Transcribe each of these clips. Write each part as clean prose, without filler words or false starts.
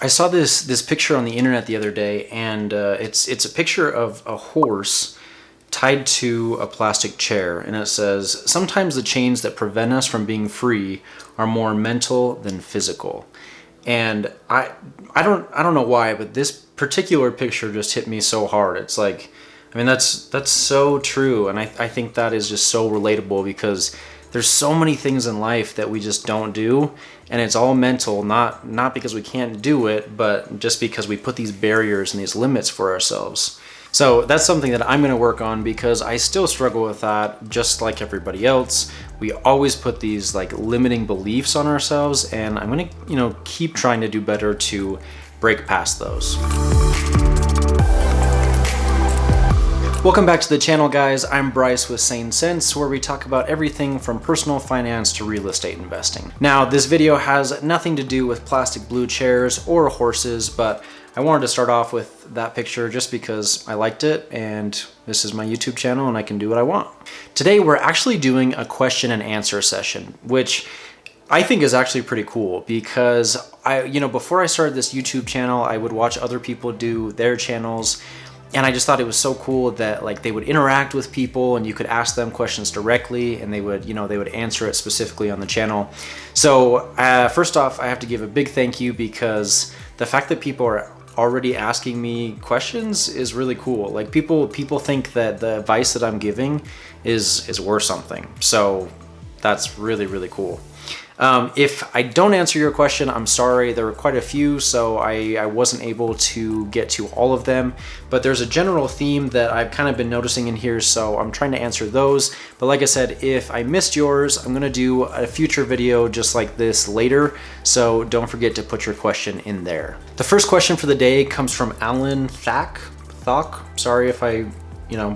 I saw this picture on the internet the other day, and it's a picture of a horse tied to a plastic chair, and it says, "Sometimes the chains that prevent us from being free are more mental than physical." And I don't know why, but this particular picture just hit me so hard. It's like, I mean, that's so true, and I think that is just so relatable, because there's so many things in life that we just don't do, and it's all mental, not because we can't do it, but just because we put these barriers and these limits for ourselves. So that's something that I'm going to work on, because I still struggle with that, just like everybody else. We always put these like limiting beliefs on ourselves, and I'm going to, keep trying to do better to break past those. Welcome back to the channel, guys. I'm Bryce with Sane Sense, where we talk about everything from personal finance to real estate investing. Now, this video has nothing to do with plastic blue chairs or horses, but I wanted to start off with that picture just because I liked it, and this is my YouTube channel and I can do what I want. Today, we're actually doing a question and answer session, which I think is actually pretty cool, because before I started this YouTube channel, I would watch other people do their channels, and I just thought it was so cool that like they would interact with people and you could ask them questions directly, and they would answer it specifically on the channel. So first off, I have to give a big thank you, because the fact that people are already asking me questions is really cool. Like people think that the advice that I'm giving is worth something. So that's really, really cool. If I don't answer your question, I'm sorry. There were quite a few, so I wasn't able to get to all of them, but there's a general theme that I've kind of been noticing in here, so I'm trying to answer those. But like I said, if I missed yours, I'm gonna do a future video just like this later, so don't forget to put your question in there. The first question for the day comes from Alan Thak. Sorry if I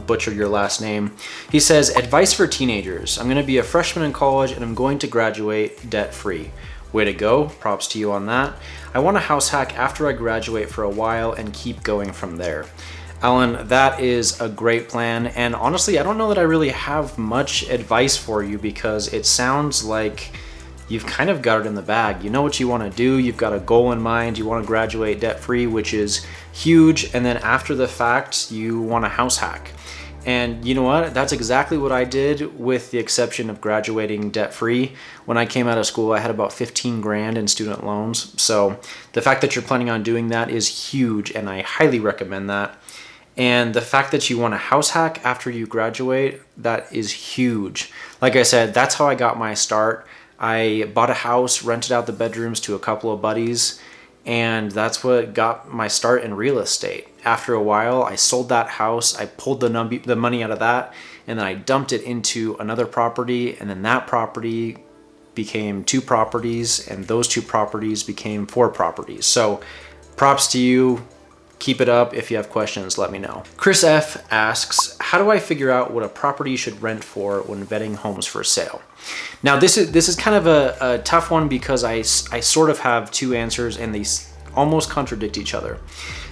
butchered your last name. He says, advice for teenagers. I'm going to be a freshman in college and I'm going to graduate debt-free. Way to go. Props to you on that. I want a house hack after I graduate for a while and keep going from there. Alan, that is a great plan. And honestly, I don't know that I really have much advice for you, because it sounds like you've kind of got it in the bag. You know what you want to do. You've got a goal in mind. You want to graduate debt-free, which is huge. And then after the fact, you want a house hack. And you know what? That's exactly what I did, with the exception of graduating debt-free. When I came out of school, I had about 15 grand in student loans. So the fact that you're planning on doing that is huge, and I highly recommend that. And the fact that you want a house hack after you graduate, that is huge. Like I said, that's how I got my start. I bought a house, rented out the bedrooms to a couple of buddies, and that's what got my start in real estate. After a while, I sold that house, I pulled the money out of that, and then I dumped it into another property, and then that property became 2 properties, and those 2 properties became 4 properties. So props to you. Keep it up. If you have questions, let me know. Chris F asks, how do I figure out what a property should rent for when vetting homes for sale? Now, this is kind of a tough one, because I sort of have 2 answers, and they almost contradict each other.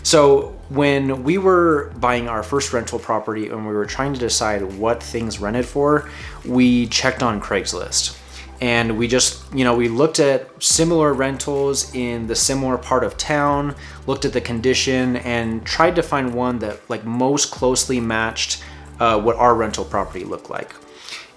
So when we were buying our first rental property and we were trying to decide what things rented for, we checked on Craigslist. And we just, we looked at similar rentals in the similar part of town, looked at the condition, and tried to find one that like most closely matched what our rental property looked like.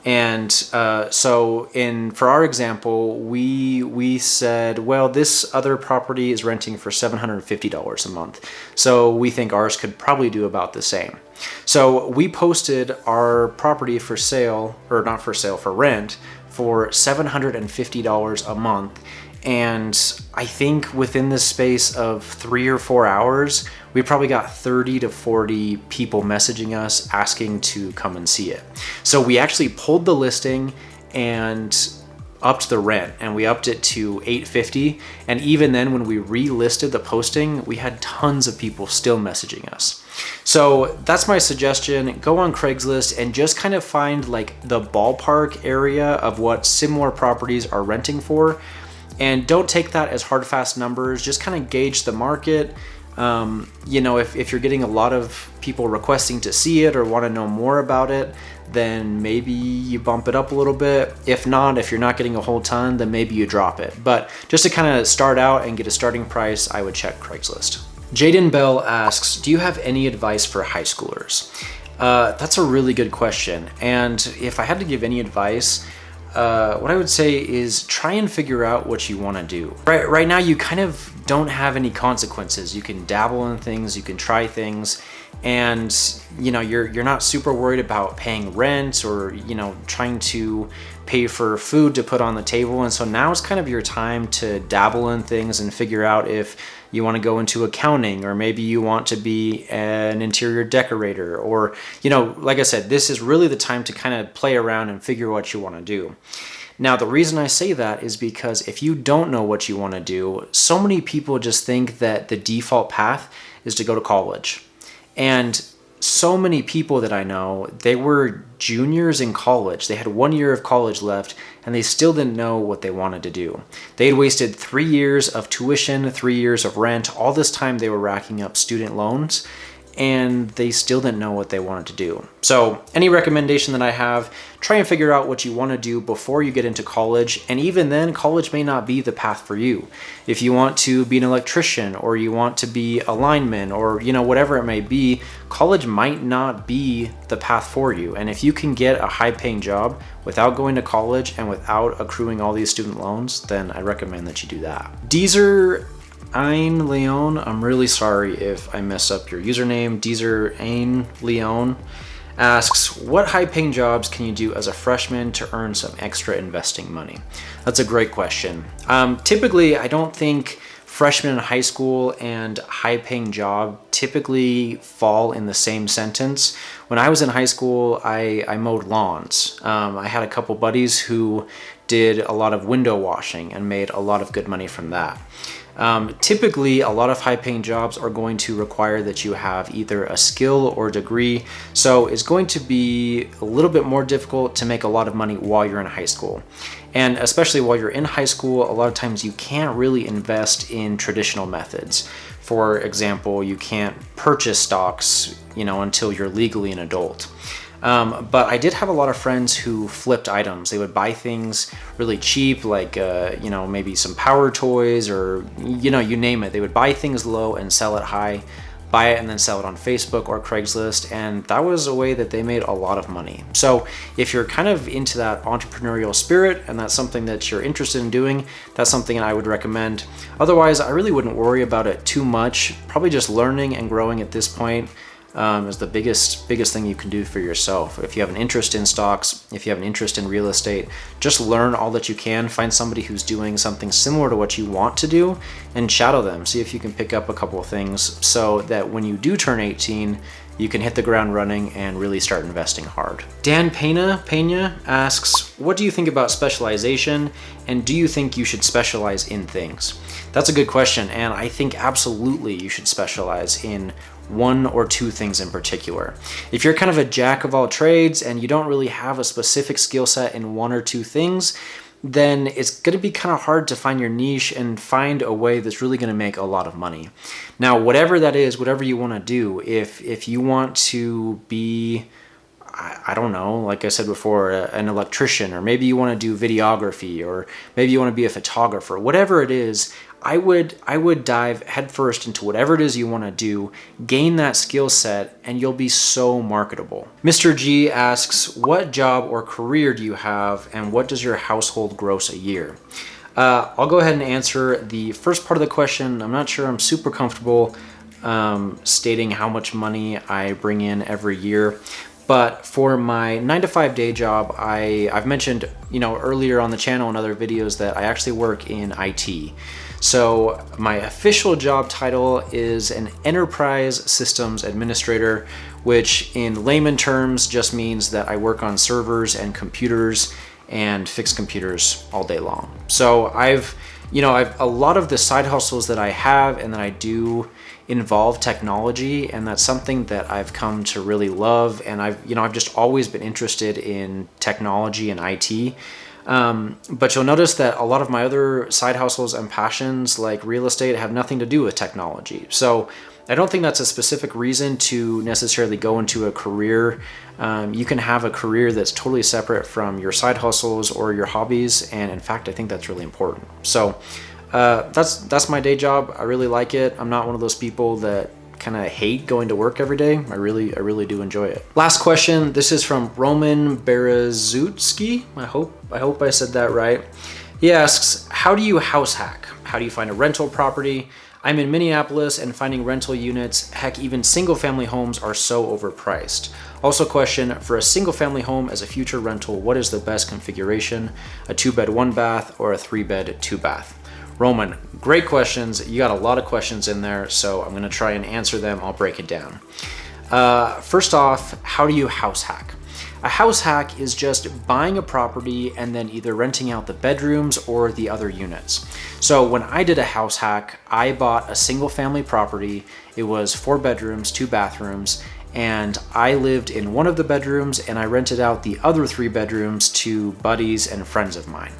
And for our example, we said, well, this other property is renting for $750 a month. So we think ours could probably do about the same. So we posted our property for sale, or not for sale, for rent, for $750 a month. And I think within the space of 3 or 4 hours, we probably got 30 to 40 people messaging us asking to come and see it. So we actually pulled the listing and upped the rent, and we upped it to $850. And even then, when we relisted the posting, we had tons of people still messaging us. So that's my suggestion. Go on Craigslist and just kind of find like the ballpark area of what similar properties are renting for. And don't take that as hard, fast numbers. Just kind of gauge the market. If you're getting a lot of people requesting to see it or want to know more about it, then maybe you bump it up a little bit. If not, if you're not getting a whole ton, then maybe you drop it. But just to kind of start out and get a starting price, I would check Craigslist. Jaden Bell asks, do you have any advice for high schoolers? That's a really good question. And if I had to give any advice, what I would say is try and figure out what you want to do. Right now, you kind of don't have any consequences. You can dabble in things, you can try things, and you're not super worried about paying rent or trying to pay for food to put on the table. And so now is kind of your time to dabble in things and figure out if you want to go into accounting, or maybe you want to be an interior decorator, or like I said, this is really the time to kind of play around and figure what you want to do. Now, the reason I say that is because if you don't know what you want to do, so many people just think that the default path is to go to college. And so many people that I know, they were juniors in college. They had 1 year of college left and they still didn't know what they wanted to do. They had wasted 3 years of tuition, 3 years of rent. All this time they were racking up student loans and they still didn't know what they wanted to do. So any recommendation that I have, try and figure out what you want to do before you get into college. And even then, college may not be the path for you. If you want to be an electrician, or you want to be a lineman, or whatever it may be, college might not be the path for you. And if you can get a high-paying job without going to college and without accruing all these student loans, then I recommend that you do that. Deezer Ein Leon, I'm really sorry if I mess up your username. Deezer Ein Leon asks, what high-paying jobs can you do as a freshman to earn some extra investing money? That's a great question. Typically, I don't think freshmen in high school and high-paying job typically fall in the same sentence. When I was in high school, I mowed lawns. I had a couple buddies who did a lot of window washing and made a lot of good money from that. Typically, a lot of high-paying jobs are going to require that you have either a skill or degree, so it's going to be a little bit more difficult to make a lot of money while you're in high school. And especially while you're in high school, a lot of times you can't really invest in traditional methods. For example, you can't purchase stocks, until you're legally an adult. But I did have a lot of friends who flipped items. They would buy things really cheap, like, maybe some power toys, or, you name it. They would buy things low and sell it high, buy it and then sell it on Facebook or Craigslist. And that was a way that they made a lot of money. So if you're kind of into that entrepreneurial spirit and that's something that you're interested in doing, that's something I would recommend. Otherwise, I really wouldn't worry about it too much. Probably just learning and growing at this point is the biggest thing you can do for yourself. If you have an interest in stocks, if you have an interest in real estate, just learn all that you can. Find somebody who's doing something similar to what you want to do and shadow them. See if you can pick up a couple of things so that when you do turn 18, you can hit the ground running and really start investing hard. Dan Pena asks, what do you think about specialization, and do you think you should specialize in things? That's a good question, and I think absolutely you should specialize in one or two things in particular. If you're kind of a jack of all trades and you don't really have a specific skill set in one or two things, then it's going to be kind of hard to find your niche and find a way that's really going to make a lot of money. Now, whatever that is, whatever you want to do, if you want to be, I don't know, like I said before, an electrician, or maybe you want to do videography, or maybe you want to be a photographer, whatever it is, I would dive headfirst into whatever it is you want to do, gain that skill set, and you'll be so marketable. Mr. G asks, what job or career do you have, and what does your household gross a year? I'll go ahead and answer the first part of the question. I'm not sure I'm super comfortable stating how much money I bring in every year. But for my 9-to-5 day job, I've mentioned, earlier on the channel and other videos that I actually work in IT. So my official job title is an Enterprise Systems Administrator, which in layman terms just means that I work on servers and computers and fix computers all day long. So I've a lot of the side hustles that I have and that I do involve technology, and that's something that I've come to really love. And I've just always been interested in technology and IT. But you'll notice that a lot of my other side hustles and passions, like real estate, have nothing to do with technology. So I don't think that's a specific reason to necessarily go into a career. You can have a career that's totally separate from your side hustles or your hobbies, and in fact, I think that's really important. So that's my day job. I really like it. I'm not one of those people that kind of hate going to work every day. I really do enjoy it. Last question. This is from Roman Berezutski. I hope I said that right. He asks, how do you house hack? How do you find a rental property? I'm in Minneapolis and finding rental units, heck, even single family homes are so overpriced. Also question, for a single family home as a future rental, what is the best configuration? A 2-bed, 1-bath or a 3-bed, 2-bath? Roman, great questions. You got a lot of questions in there, so I'm gonna try and answer them. I'll break it down. First off, how do you house hack? A house hack is just buying a property and then either renting out the bedrooms or the other units. So when I did a house hack, I bought a single family property. It was 4 bedrooms, 2 bathrooms, and I lived in one of the bedrooms and I rented out the other 3 bedrooms to buddies and friends of mine.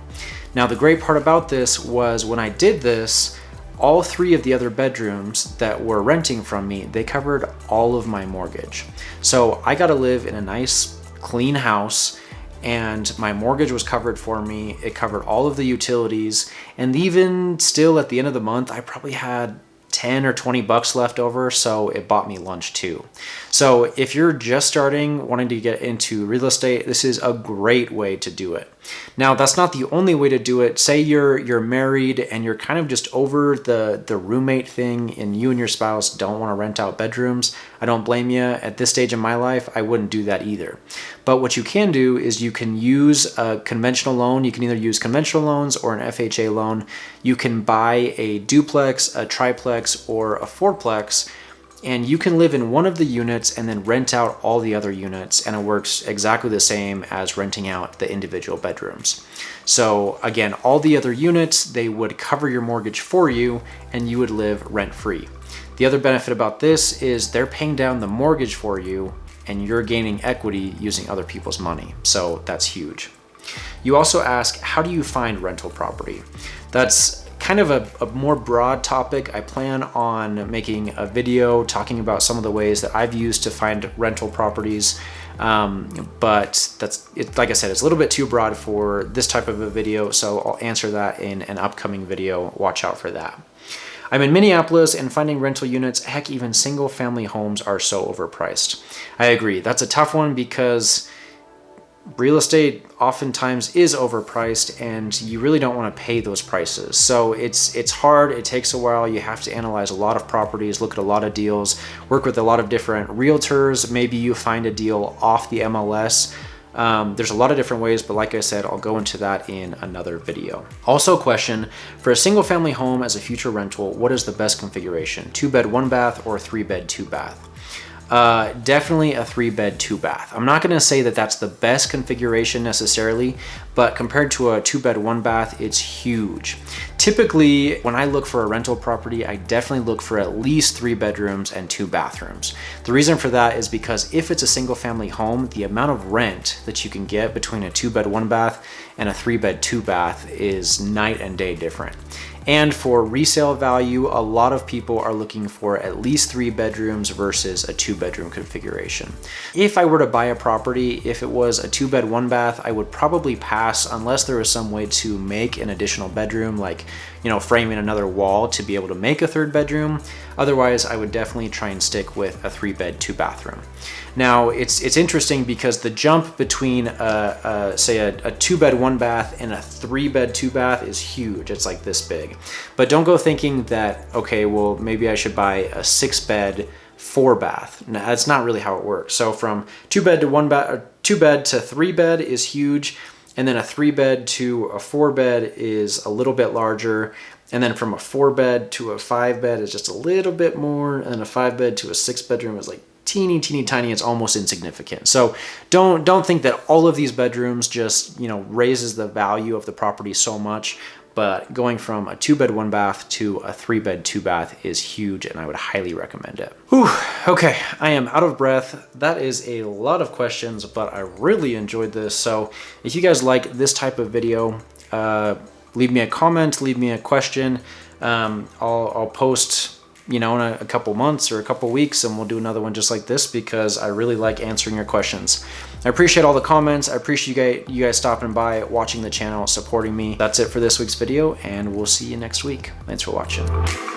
Now the great part about this was when I did this, all 3 of the other bedrooms that were renting from me, they covered all of my mortgage. So I got to live in a nice clean house and my mortgage was covered for me. It covered all of the utilities, and even still at the end of the month, I probably had 10 or 20 bucks left over, so it bought me lunch too. So if you're just starting, wanting to get into real estate, this is a great way to do it. Now, that's not the only way to do it. Say you're married and you're kind of just over the roommate thing and you and your spouse don't want to rent out bedrooms. I don't blame you. At this stage in my life, I wouldn't do that either. But what you can do is you can use a conventional loan. You can either use conventional loans or an FHA loan. You can buy a duplex, a triplex, or a fourplex, and you can live in one of the units and then rent out all the other units, and it works exactly the same as renting out the individual bedrooms. So again, all the other units, they would cover your mortgage for you and you would live rent-free. The other benefit about this is they're paying down the mortgage for you and you're gaining equity using other people's money. So that's huge. You also ask, how do you find rental property? That's kind of a more broad topic. I plan on making a video talking about some of the ways that I've used to find rental properties. But like I said, it's a little bit too broad for this type of a video, so I'll answer that in an upcoming video. Watch out for that. I'm in Minneapolis and finding rental units, heck, even single family homes are so overpriced. I agree. That's a tough one because real estate oftentimes is overpriced and you really don't want to pay those prices. So it's hard, it takes a while, you have to analyze a lot of properties, look at a lot of deals, work with a lot of different realtors. Maybe you find a deal off the MLS. There's a lot of different ways, but like I said, I'll go into that in another video. Also question, for a single family home as a future rental, what is the best configuration? 2-bed, 1-bath or 3-bed, 2-bath? Definitely a 3-bed, 2-bath. I'm not going to say that that's the best configuration necessarily, but compared to a 2-bed, 1-bath, it's huge. Typically, when I look for a rental property, I definitely look for at least 3 bedrooms and 2 bathrooms. The reason for that is because if it's a single family home, the amount of rent that you can get between a 2-bed, 1-bath and a 3-bed, 2-bath is night and day different. And for resale value, a lot of people are looking for at least 3 bedrooms versus a 2-bedroom configuration. If I were to buy a property, if it was a 2-bed, 1-bath, I would probably pass unless there was some way to make an additional bedroom, like, you know, framing another wall to be able to make a 3rd bedroom. Otherwise, I would definitely try and stick with a 3-bed, 2-bathroom. Now, it's interesting because the jump between say a 2-bed, 1-bath and a 3-bed, 2-bath is huge. It's like this big. But don't go thinking that, okay, well, maybe I should buy a 6-bed, 4-bath. No, that's not really how it works. So from 2-bed to 1-bath, 2-bed to 3-bed is huge. And then a 3-bed to a 4-bed is a little bit larger. And then from a 4-bed to a 5-bed is just a little bit more. And then a 5-bed to a 6-bedroom is like teeny tiny. It's almost insignificant. So don't think that all of these bedrooms just, you know, raises the value of the property so much. But going from a 2-bed, 1-bath to a 3-bed, 2-bath is huge, and I would highly recommend it. Whew, okay, I am out of breath. That is a lot of questions, but I really enjoyed this. So if you guys like this type of video, leave me a comment, leave me a question. I'll post you know, in a couple months or a couple weeks, and we'll do another one just like this because I really like answering your questions. I appreciate all the comments. I appreciate you guys stopping by, watching the channel, supporting me. That's it for this week's video, and we'll see you next week. Thanks for watching.